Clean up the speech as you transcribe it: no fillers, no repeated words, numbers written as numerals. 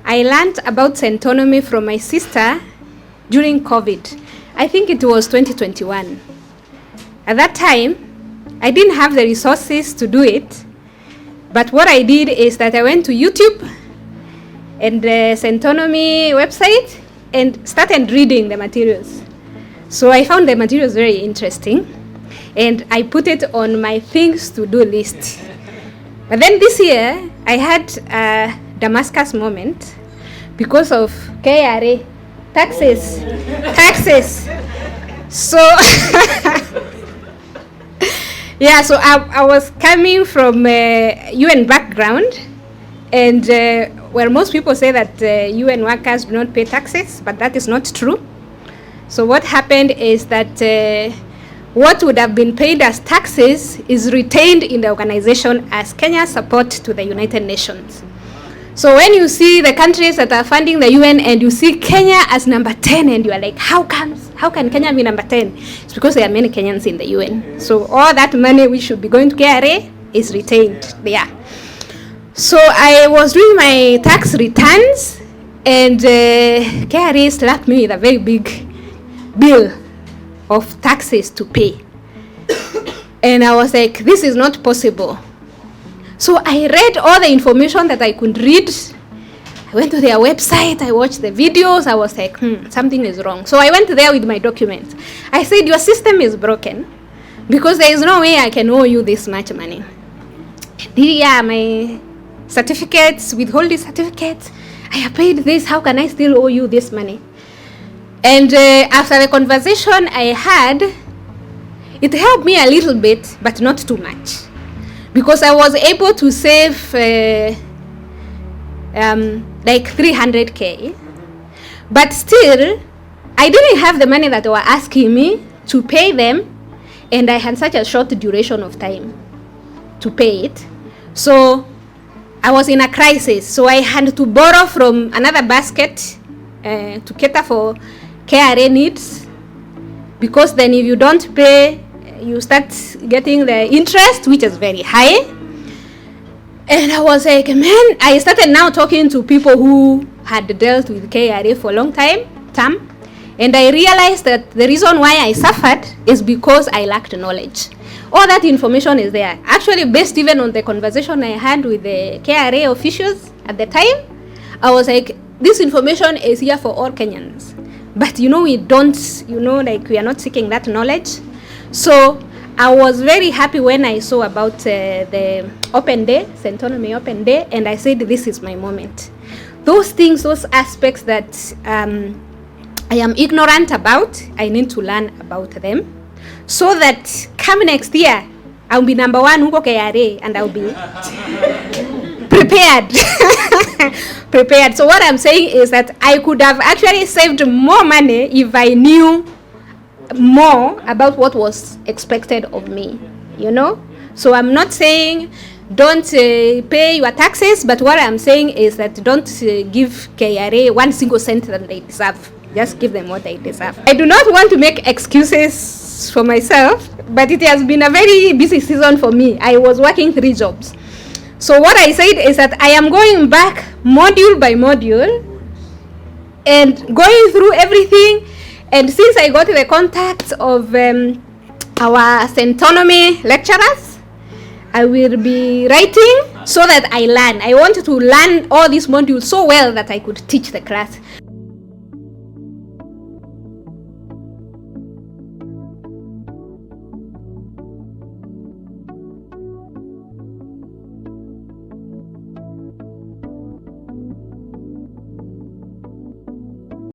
I learned about Centonomy from my sister during COVID. I think it was 2021. At that time, I didn't have the resources to do it, but what I did is that I went to YouTube and the Centonomy website and started reading the materials. So I found the materials very interesting, and I put it on my things to do list. But then this year, I had a Damascus moment because of KRA, taxes. So, yeah, so I was coming from UN background, and where most people say that UN workers do not pay taxes, but that is not true. So what happened is that what would have been paid as taxes is retained in the organization as Kenya's support to the United Nations. So when you see the countries that are funding the UN and you see Kenya as number 10 and you are like, how can Kenya be number 10? It's because there are many Kenyans in the UN. So all that money which should be going to KRA is retained there. So I was doing my tax returns and KRA slapped me with a very big bill of taxes to pay. And I was like, this is not possible. So I read all the information that I could read. I went to their website, I watched the videos, I was like, something is wrong. So I went there with my documents. I said, your system is broken because there is no way I can owe you this much money. Yeah, my certificates, withholding certificates, I have paid this, how can I still owe you this money? And after the conversation I had, it helped me a little bit, but not too much. Because I was able to save like 300K. But still, I didn't have the money that they were asking me to pay them. And I had such a short duration of time to pay it. So I was in a crisis. So I had to borrow from another basket to cater for KRA needs. Because then if you don't pay, you start getting the interest, which is very high. And I was like, man, I started now talking to people who had dealt with KRA for a long time, and I realized that the reason why I suffered is because I lacked knowledge. All that information is there. Actually, based even on the conversation I had with the KRA officials at the time, I was like, this information is here for all Kenyans. But we don't, we are not seeking that knowledge. So I was very happy when I saw about the Open Day, Centonomy Open Day, and I said, this is my moment. Those things, those aspects that I am ignorant about, I need to learn about them, so that come next year, I'll be number 1 huko KRA, and I'll be prepared. Prepared. So what I'm saying is that I could have actually saved more money if I knew more about what was expected of me, So I'm not saying don't pay your taxes, but what I'm saying is that don't give KRA 1 single cent that they deserve. Just give them what they deserve. I do not want to make excuses for myself, but it has been a very busy season for me. I was working 3 jobs. So what I said is that I am going back module by module and going through everything. And since I got the contacts of our Centonomy lecturers, I will be writing so that I learn. I wanted to learn all these modules so well that I could teach the class.